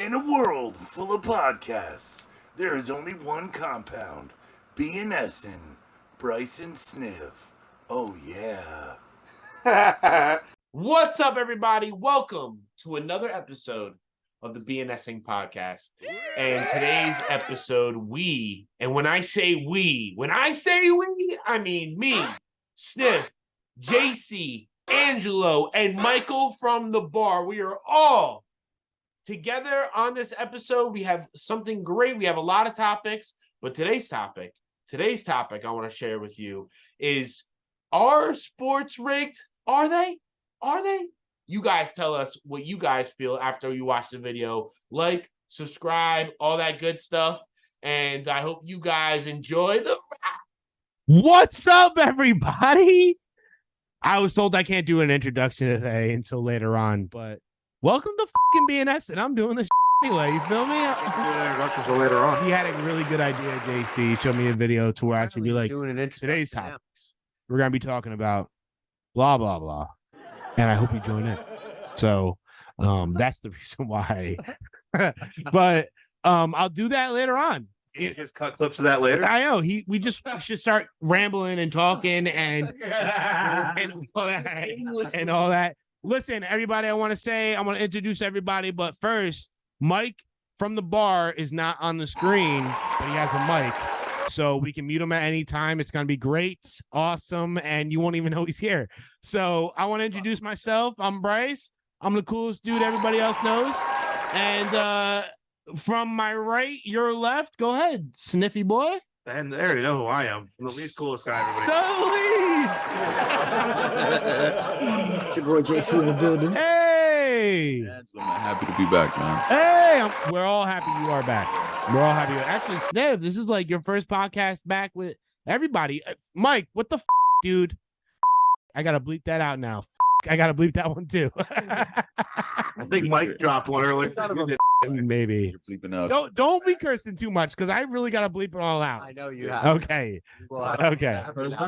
In a world full of podcasts, there is only one compound. B&Sn, Bryce and Sniv. Oh yeah. What's up, everybody? Welcome to another episode of the B&Sn podcast. And today's episode, when I say we, I mean me, Sniff, JC, Angelo, and Michael from the bar. We are all together on this episode. We have something great. We have a lot of topics, but today's topic I want to share with you is, are sports rigged? Are they? You guys tell us what you guys feel after you watch the video. Like, subscribe, all that good stuff. And I hope you guys enjoy the... What's up, everybody? I was told I can't do an introduction today until later on, but welcome to fucking B&Sn. I'm doing this anyway. You feel me? Introduction till later on. He had a really good idea, JC. Showed me a video to where I should be like, today's topics. We're going to be talking about blah, blah, blah. And I hope you join in. So that's the reason why. But I'll do that later on. You just cut clips of that later. I know. We should start rambling and talking and all that. Listen, everybody, I want to introduce everybody, but first, Mike from the bar is not on the screen, but he has a mic. So we can mute him at any time. It's going to be great, awesome, and you won't even know he's here. So I want to introduce myself. I'm Bryce. I'm the coolest dude everybody else knows. And from my right, your left, go ahead, Sniffy boy. And they already know who I am. I'm the least coolest guy, everybody. The lead. It's your boy JC in the building. Hey. I'm happy to be back, man. Hey, we're all happy you are back. We're all happy. Actually, Sniv, this is like your first podcast back with everybody. Mike, what the dude? I gotta bleep that out now. I gotta bleep that one too. I think Mike dropped one earlier. Maybe. You're bleeping out. Don't be cursing too much because I really gotta bleep it all out. I know you have. Okay. Okay.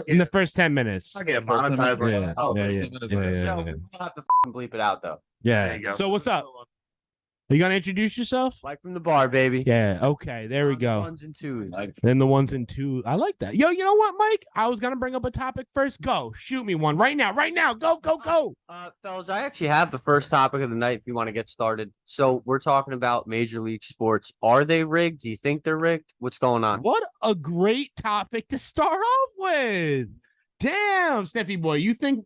In the first 10 minutes. I get monetized. Yeah. Oh, Yeah. No, we'll have to bleep it out though. Yeah. There you go. So what's up? Are you gonna introduce yourself? Mike from the bar, baby. Yeah. Okay. There we go. Ones and twos. Then the ones and two. I like that. Yo, you know what, Mike? I was gonna bring up a topic first. Go. Shoot me one right now. Go. Fellas, I actually have the first topic of the night if you want to get started. So we're talking about Major League Sports. Are they rigged? Do you think they're rigged? What's going on? What a great topic to start off with. Damn, Sniffy boy. You think?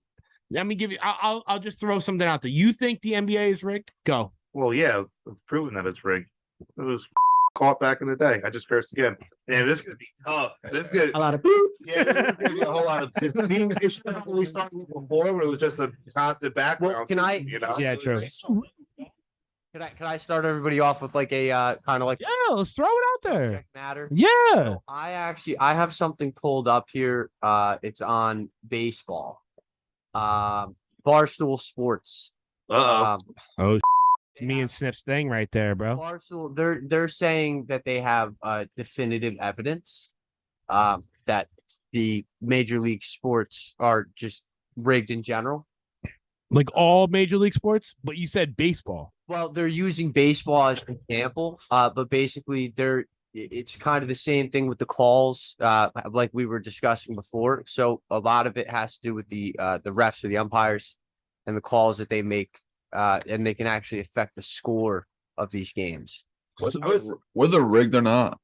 Let me give you. I'll just throw something out there. You think the NBA is rigged? Go. Well, yeah, it's proven that it's rigged. It was caught back in the day. I just cursed again. Yeah, this is gonna be tough. This is gonna A lot of yeah, this is gonna be a whole lot of we started with before, where it was just a constant background. Well, can I- You know? Yeah, true. Can I start everybody off with like a kind of like Yeah, let's throw it out there. subject matter? Yeah. I have something pulled up here. It's on baseball. Barstool Sports. Uh-oh. It's me and Sniff's thing right there, bro. Barstool, they're saying that they have definitive evidence that the Major League Sports are just rigged in general. Like all major league sports, but you said baseball. Well, they're using baseball as an example, but basically it's kind of the same thing with the calls, like we were discussing before. So a lot of it has to do with the refs or the umpires and the calls that they make, and they can actually affect the score of these games. Whether rigged or not,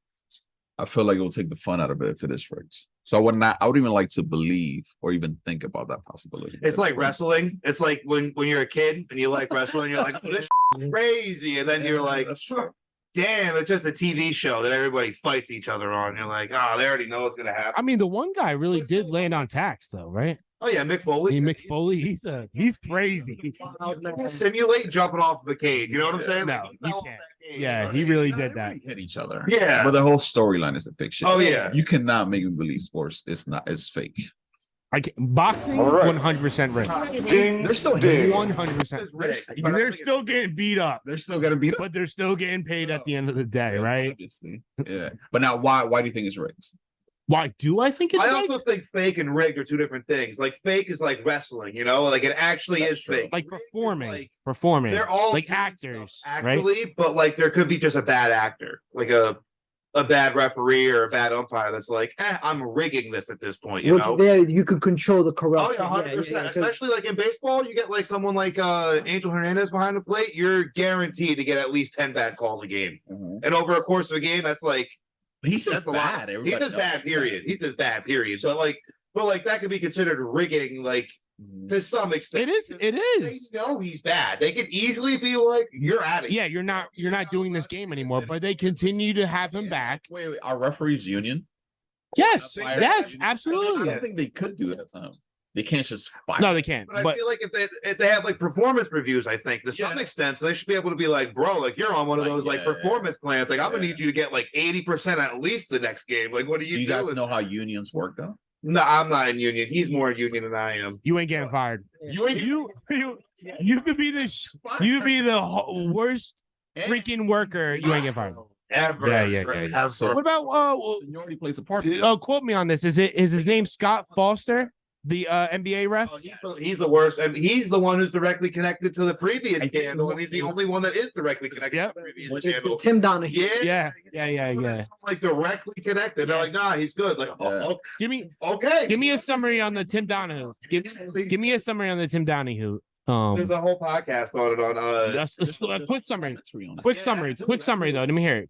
I feel like it will take the fun out of it if it is rigged. So I would even like to believe or even think about that possibility. It's like wrestling. It's like when you're a kid and you like wrestling, you're like, oh, this is crazy. And then you're like, damn, it's just a TV show that everybody fights each other on. You're like, oh, they already know what's going to happen. I mean, the one guy really did land on tax, though, right? Oh, yeah, Mick Foley. Mick Foley, he's crazy. Simulate jumping off the cage. You know what I'm saying? No, Like, you fell off can't. that cage. Yeah, he really did that. Hit each other. Yeah. But the whole storyline is a fiction. Oh, yeah. You cannot make me believe sports. It's fake. Boxing, All right. 100% rigged. Ding, They're still ding. 100% rigged. They're still getting beat up, They're still gonna beat up. but they're still getting paid at the end of the day, right? Obviously. Yeah. But now why do you think it's rigged? Why do I think it's I rigged? also think fake and rigged are two different things. Like fake is like wrestling, like it actually is fake. Like Rigged is, performing, like, performing. they're all like doing actors, stuff right? actually, but like there could be just a bad actor, like a bad referee or a bad umpire that's like, I'm rigging this at this point, There you could control the Oh corruption. yeah, 100%. Especially like in baseball, you get like someone like Angel Hernandez behind the plate, you're guaranteed to get at least 10 bad calls a game. And over a course of a game, that's like He's that's just a lot. bad. He's just bad, period. He's just bad, period. But like that could be considered rigging, like to some extent. It is. They know he's bad. They could easily be like, "You're out of here." Yeah, you're not doing this game anymore, but they continue to have him back. Wait, our referees union? Yes, Umpire yes, union? absolutely. I don't think they could do that time. They can't just fire. No, they can't. But I But feel like if they have like performance reviews, I think to some extent, so they should be able to be like, bro, like you're on one of Like, those like yeah, performance plans. Like I'm gonna yeah. need you to get like 80% at least the next game. Like, what are Do you you guys doing? know how unions work though? No, I'm not in union. He's more in union than I am. you ain't getting fired. You could be the worst freaking worker. You ain't getting fired. Ever. Yeah. So What about seniority plays a part. quote me on this. Is his name Scott Foster, the NBA ref? He's the worst, and he's the one who's directly connected to the previous I think- scandal, and he's the only one that is directly connected Yep. to the previous scandal. Tim Donahue. Yeah, Yeah. like directly connected. They're like, nah, he's good. Like, oh, Give me okay. give me a summary on the Tim Donahue. Give me a summary on the Tim Donahue. There's a whole podcast on it on a quick summary. Quick summary though. Let me hear it.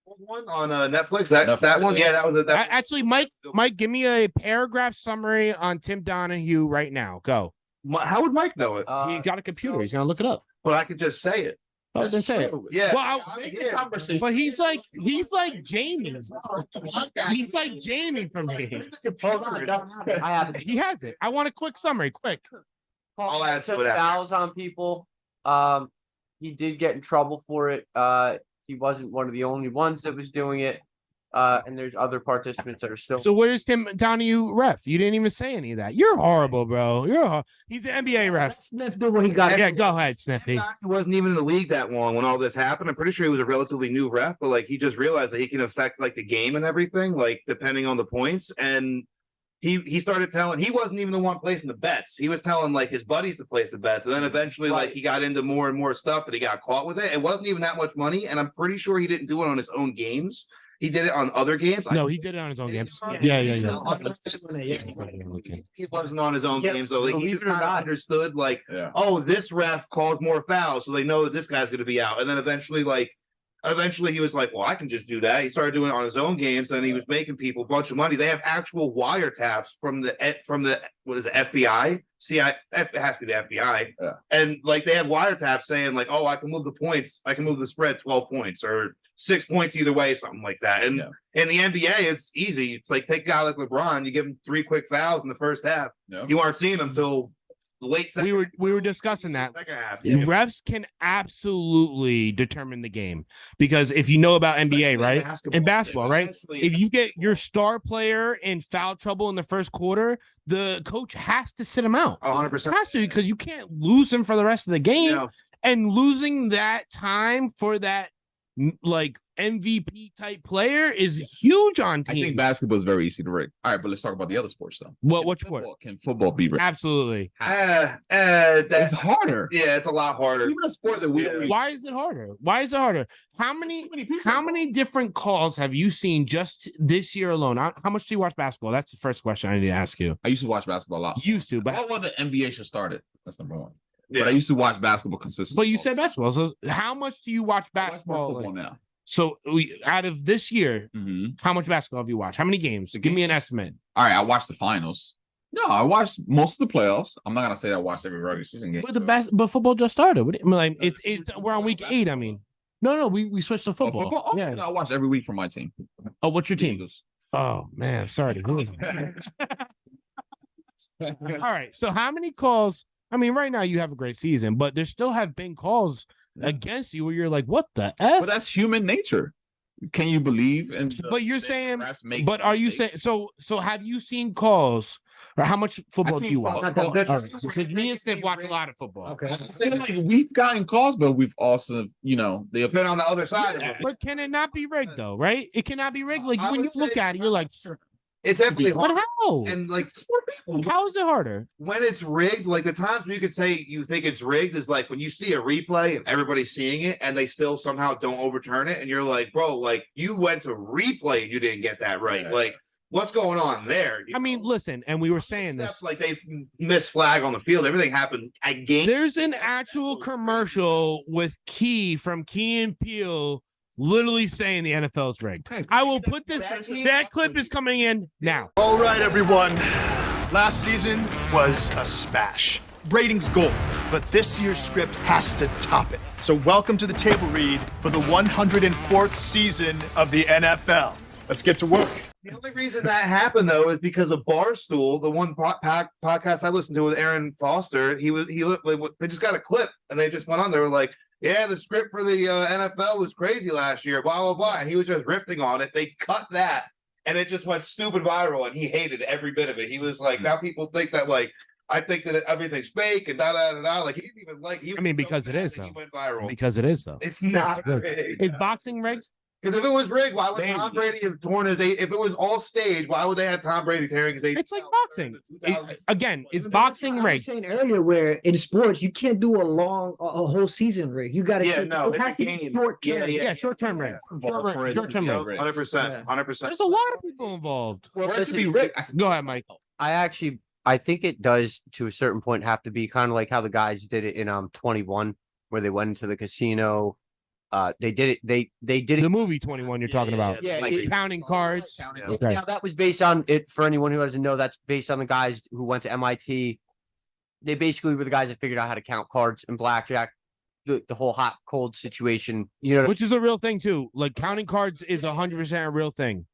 one on Netflix. That one, yeah, that was it. Actually, Mike, give me a paragraph summary on Tim Donahue right now. Go. How would Mike know it? He got a computer. He's gonna look it up. But I could just say it. Oh, then say it. Yeah. Well, Conversation. but he's like Jamie. He's like Jamie for me. I have it. He has it. I want a quick summary. Quick. I'll add to Took it after. fouls on people. He did get in trouble for it. He wasn't one of the only ones that was doing it. And there's other participants that are still. So where is Tim Donahue ref? You didn't even say any of that. You're horrible, bro. He's the NBA ref. Sniff did what he got. Yeah, go ahead, Sniffy. He wasn't even in the league that long when all this happened. I'm pretty sure he was a relatively new ref, but like he just realized that he can affect like the game and everything, like depending on the points. And he started telling, he wasn't even the one placing the bets. He was telling like his buddies to place the bets. And then eventually like he got into more and more stuff that he got caught with it. It wasn't even that much money. And I'm pretty sure he didn't do it on his own games. He did it on other games. No, he did it on his own games. Yeah. Yeah. He wasn't on his own games, so like, he Believe just it or kind of not. understood like, Yeah. oh, this ref calls more fouls, so they know that this guy's going to be out. And then eventually he was like, well, I can just do that. He started doing it on his own games, and he was making people a bunch of money. They have actual wiretaps from the what is it, FBI? It has to be the FBI. Yeah. And like they have wiretaps saying like, oh, I can move the points, I can move the spread 12 points or 6 points either way, something like that. And in the NBA, it's easy. It's like take a guy like LeBron, you give him 3 quick fouls in the first half. Yeah. You aren't seeing him until the late second. We were discussing that. Second half. Refs can absolutely determine the game because if you know about NBA, right? In basketball, right? If you get your star player in foul trouble in the first quarter, the coach has to sit him out. 100%. Has to because you can't lose him for the rest of the game. Yeah. And losing that time for that like MVP type player is huge on I teams. think basketball is very easy to rig. All right, but let's talk about the other sports though. What sport? Can football be rigged? Absolutely. It's That's harder. yeah, it's a lot harder. Even a sport that we don't Why is it harder? How many different calls have you seen just this year alone? How much do you watch basketball? That's the first question I need to ask you. I used to watch basketball a lot. Used to, but Well, the NBA should start it. That's number one. Yeah. But I used to watch basketball consistently. but you said basketball. So how much do you watch I watch more basketball? football now. So out of this year, Mhm. how much basketball have you watched? How many games? The Give me an games. estimate. All right, I watched the finals. No, I watched most of the playoffs. I'm not gonna say I watched every regular season game. But football just started. What do you- like it's we're on week 8. I mean, no, we switched to Oh, football. Oh, Yeah. no, I watch every week for my team. Oh, what's your team? Eagles. Oh man, sorry. to hear that. All right. So how many calls? I mean, right now you have a great season, but there still have been calls against you where you're like, what the F? But that's human nature. Can you believe? And But you're saying, but are you saying so? So have you seen calls? Or how much football do you watch? Not that much. All right, because me and Steph watch a lot of football. Okay. Like we've gotten calls, but we've also, they've Been on the other side of it. But can it not be rigged though? Right? It cannot be rigged. Like I when would you look say- at it, you're like, It's definitely but hard. how? And like How is it harder? when it's rigged, like the times you could say you think it's rigged is like when you see a replay and everybody's seeing it and they still somehow don't overturn it, and you're like, bro, like you went to replay and you didn't get that right. Yeah. Like, what's going on there? I mean, listen, and we were saying this. Except, like they missed flag on the field. Everything happened at game. There's an actual commercial with Key from Key and Peele literally saying the NFL's rigged. I will put this. That clip is coming in now. All right, everyone. Last season was a smash. Ratings gold, but this year's script has to top it. So welcome to the table read for the 104th season of the NFL. Let's get to work. The only reason that happened though is because of Barstool, the one podcast I listened to with Aaron Foster. They just got a clip and they just went on. They were like, "Yeah, the script for the NFL was crazy last year." Blah blah blah, and he was just riffing on it. They cut that, and it just went stupid viral, and he hated every bit of it. He was like, "Now people think that like I think that everything's fake and da da da da." Like he didn't even like. I mean, because it is though. though. He went viral. Because it is though. It's not rigged. Is boxing rigged? Because if it was rigged, why would Damn. Tom Brady have torn his? If it was all staged, why would they have Tom Brady tearing his? It's like boxing. Again, is boxing I was rigged? saying earlier where in sports you can't do a whole season rig. You got to Yeah, no, it has to be game. short Yeah, term. yeah. Yeah, short-term rigged. Short-term rigged. 100%, 100%. There's a lot of people involved. Well, For it to listen, be rigged, Go ahead, Mike. I think it does to a certain point have to be kind of like how the guys did it in 21, where they went into the casino. They did it. They did The it. movie 21 you're talking about. Yeah, Like it- counting cards. Okay. Now that was based on it. For anyone who doesn't know, that's based on the guys who went to MIT. They basically were the guys that figured out how to count cards and blackjack. The whole hot cold situation, Which is a real thing too. Like counting cards is 100% a real thing.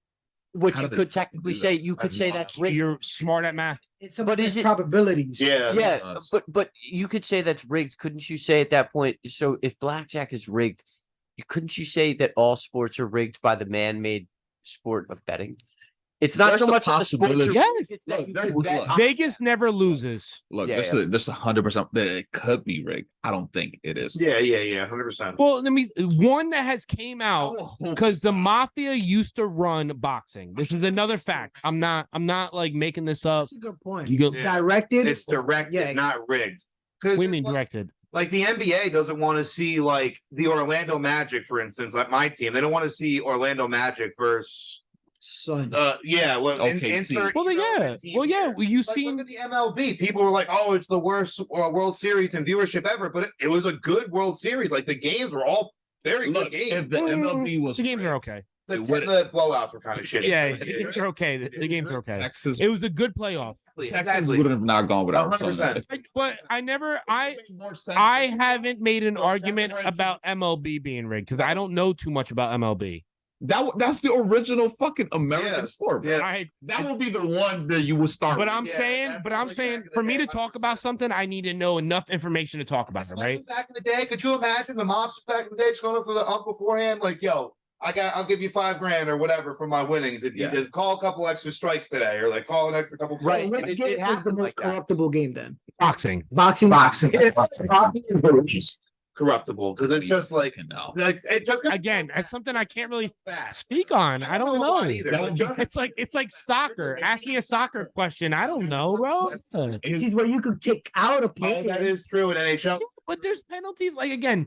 which How you do could they technically do say that? you could That's say not- that's rigged. You're smart at math. It's some But is it- probabilities? Yeah. Yeah, Yes. but you could say that's rigged, couldn't you say at that point? So if blackjack is rigged, couldn't you say that all sports are rigged by the man-made sport of betting? It's not There's so a much that the sports are possibility. Yes. rigged, it's that you Look, can bet look. on- Vegas never loses. Look, Yeah, there's 100% that it could be rigged. I don't think it is. Yeah, 100%. Well, let me one that has came out because the mafia used to run boxing. This is another fact. I'm not like making this up. That's a good point. You go. Yeah. Directed. It's directed, Yeah. not rigged. What Because do you mean directed? like the NBA doesn't want to see like the Orlando Magic, for instance, like my team. They don't want to see Orlando Magic versus Son. OKC. insert Well, irrelevant yeah. team Well, yeah. here. Well, you Like, seen look at the MLB. People were like, "Oh, it's the worst World Series in viewership ever," but it was a good World Series. Like the games were all very Look, good games. if the MLB was the games are rigged, okay. The, it would- the blowouts were kind of shitty. Yeah, the games are okay. The games are okay. Texas, It was a good playoff. Texas would have not gone without 100%. But I Made more sense I for- haven't made an No, argument separate- about MLB being rigged because I don't know too much about MLB. That's the original fucking American Yeah. sport, bro. Yeah. That would be the one that you would start. But with. I'm Yeah, saying, that's but I'm like saying, back in the for me day, to talk about something, I need to know enough information to talk about it, right? Back in the day, could you imagine the mobsters back in the day just going up to the ump beforehand, like, "Yo, I'll give you $5,000 or whatever for my winnings if you Yeah. just call a couple extra strikes today, or like call an extra couple." Right. Which It game is the happened most like that. corruptible game then? Boxing. Boxing. Corruptible because it's just like no. it just Again, that's something I can't really fast. speak on. I don't know. either. It's like soccer. Ask me a soccer question. I don't know, bro. Is where you could take out a Oh, player. that is true in NHL. But there's penalties. Like again,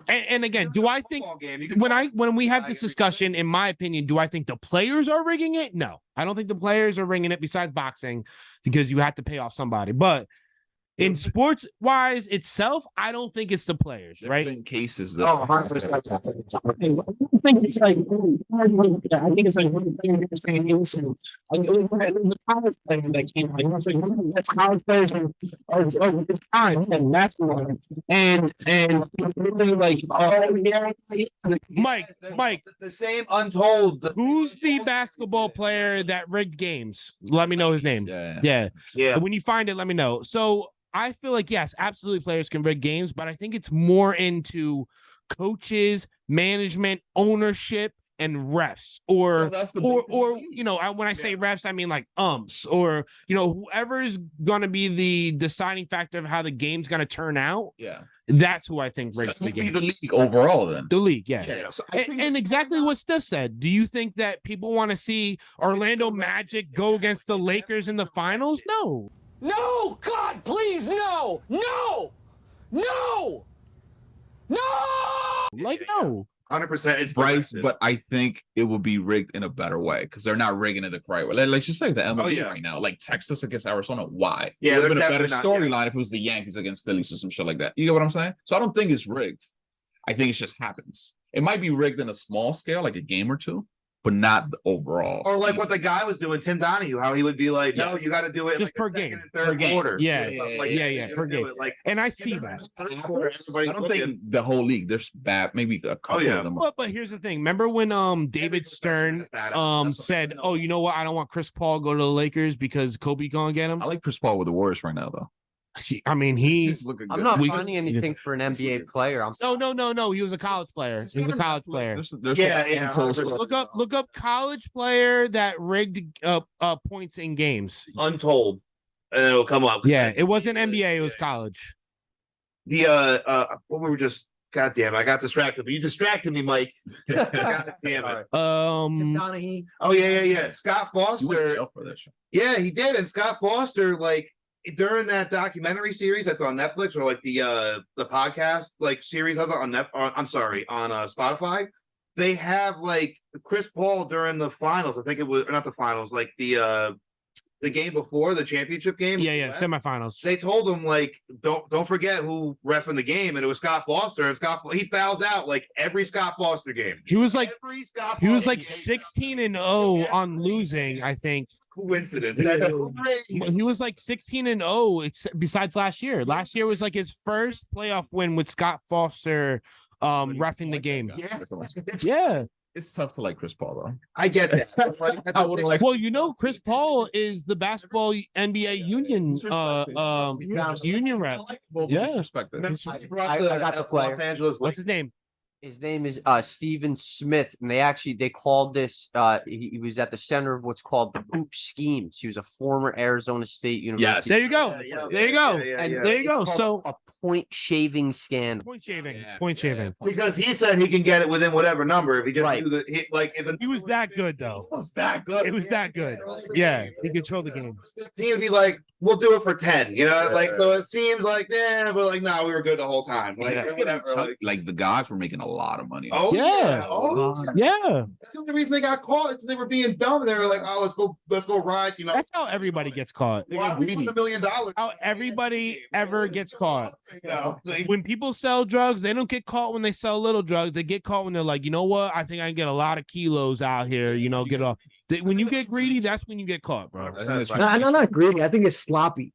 and again, do I think Football game, you can when we have I this agree. discussion, in my opinion, do I think the players are rigging it? No, I don't think the players are rigging it. Besides boxing, because you have to pay off somebody. But in sports wise itself, I don't think it's the players, There's right? been cases Oh, that 100%. I think it's like, I think it's like one thing interesting in Houston. Like, it was the college player that came out. It was like, that's college players of this time, and that's one. And really like, oh, yeah. Mike, The same untold. who's the basketball player that rigged games? Let me know his name. yeah. Yeah. Yeah. When you find it, let me know. So I feel like, yes, absolutely players can rig games, but I think it's more into coaches, management, ownership, and refs, or So that's the or basic or thing. you know, when I say refs, I mean like umps, or you know, whoever is going to be the deciding factor of how the game's going to turn out. Yeah. That's who I think So breaks that the would be game. the league overall then. The league, yeah. Yeah. So I think And it's- exactly what Steph said. Do you think that people want to see Orlando Magic go against the Lakers in the finals? No. No, God, please, no, no, no, no. Like, no. 100%. It's Bryce, directed. but I think it will be rigged in a better way because they're not rigging it the correct way. Like just like the MLB yeah. right now, like Texas against Arizona. Why? Yeah, it would they're have been a better definitely storyline if it was the Yankees against Phillies or some shit like that. You get what I'm saying? So I don't think it's rigged. I think it just happens. It might be rigged in a small scale, like a game or two, but not the overall. Or like what the season. guy was doing, Tim Donahue, how he would be like, no, Yes. you got to do it in Just like per the second game. and third Per game. quarter. Yeah, Something like yeah, that. yeah, You per gotta do game. it, Like, And I see give that. it a third quarter, everybody's I don't looking. think the whole league. There's bad, maybe a couple yeah. of them. But here's the thing. Remember when David Stern said, "Oh, you know what? I don't want Chris Paul to go to the Lakers because Kobe gonna get him." I like Chris Paul with the Warriors right now, though. I mean, He's looking good. I'm not We- finding anything for an NBA player. I'm no. He was a college player. He was a college player. There's Yeah, some yeah, untold 100%. stories. Look up college player that rigged points in games. Untold. And then it'll come up. Yeah, it wasn't NBA. It was college. What we were just, God damn, I got distracted. But you distracted me, Mike. God damn it. Tim Donahue. Oh, yeah. Scott You went to Foster. jail for that shit. Yeah, he did. And Scott Foster, like, during that documentary series that's on Netflix, or like the podcast like series of it on Spotify, they have like Chris Paul during the finals. I think it was, or not the finals, like the game before the championship game. Yeah, West. semifinals. They told him like, don't forget who ref in the game, and it was Scott Foster. And he fouls out like every Scott Foster game. He was like Every Scott he was Foster like game. 16-0 on losing, I think. Coincidence. That's crazy. He was like 16-0 besides last year. Last year was like his first playoff win with Scott Foster reffing the game. Yeah. It's tough to like Chris Paul though. I get that. I would like. Well, you know, Chris Paul is the basketball NBA union union rep. Yeah. Respect it. I brought I got the player. Los Angeles. What's his name? His name is Steven Smith, and they called this. He was at the center of what's called the Hoop Schemes. He was a former Arizona State University. There you go. There you go. And There you go. it's So called a point shaving scandal. point shaving. Yeah. Point shaving. Because he said he can get it within whatever number if he just Right. do the hit like if He was that good though. It's that good. It was that good. Yeah, he controlled the game. 15 would be like, we'll do it for 10, you know, like so it seems like yeah, but like no, we were good the whole time. Like Yeah. whatever. Like the guys were making a lot of money. Oh Yeah. Oh, Yeah, that's the only reason they got caught. It's they were being dumb. They were like, oh, let's go ride. You know, that's how everybody gets caught. why we won $1 million. How everybody ever gets caught. You know, like, When people sell drugs, they don't get caught when they sell little drugs. They get caught when they're like, you know what? I think I can get a lot of kilos out here. You know, get off. When you get greedy, that's when you get caught, bro. I think it's No, I'm not greedy. I think it's sloppy.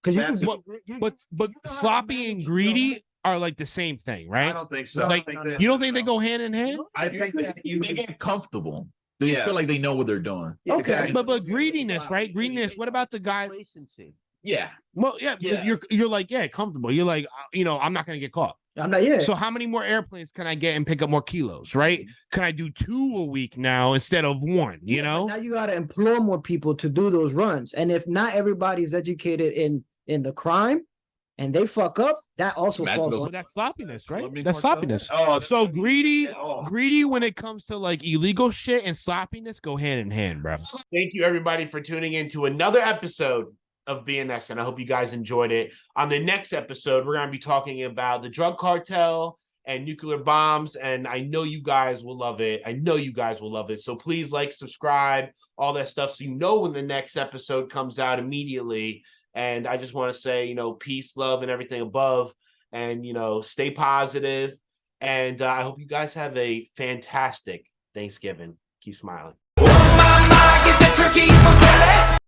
Because That's- But sloppy and greedy are like the same thing, I right? don't think so. Like, I think that- you don't think they go hand in hand? I think that you They get comfortable. They Yeah. feel like they know what they're doing. Okay, Exactly. but greediness, right? Greediness. What about the guy? Complacency. Yeah. Well, yeah, Yeah. you're like, yeah, comfortable. You're like, I'm not gonna get caught. I'm not, yeah. So how many more airplanes can I get and pick up more kilos, right? Can I do 2 a week now instead of 1? You Yeah, but know? now you got to employ more people to do those runs. And if not everybody's educated in the crime and they fuck up, that also Imagine falls those- on. But that's sloppiness, right? Colombian That's cartel? sloppiness. Oh, So greedy Oh. when it comes to like illegal shit and sloppiness go hand in hand, bro. Thank you everybody for tuning in to another episode of B&Sn. I hope you guys enjoyed it. On the next episode, we're going to be talking about the drug cartel and nuclear bombs, and I know you guys will love it. I know you guys will love it. So please like, subscribe, all that stuff, so you know when the next episode comes out immediately. And I just want to say, peace, love, and everything above, and stay positive. And I hope you guys have a fantastic Thanksgiving. Keep smiling.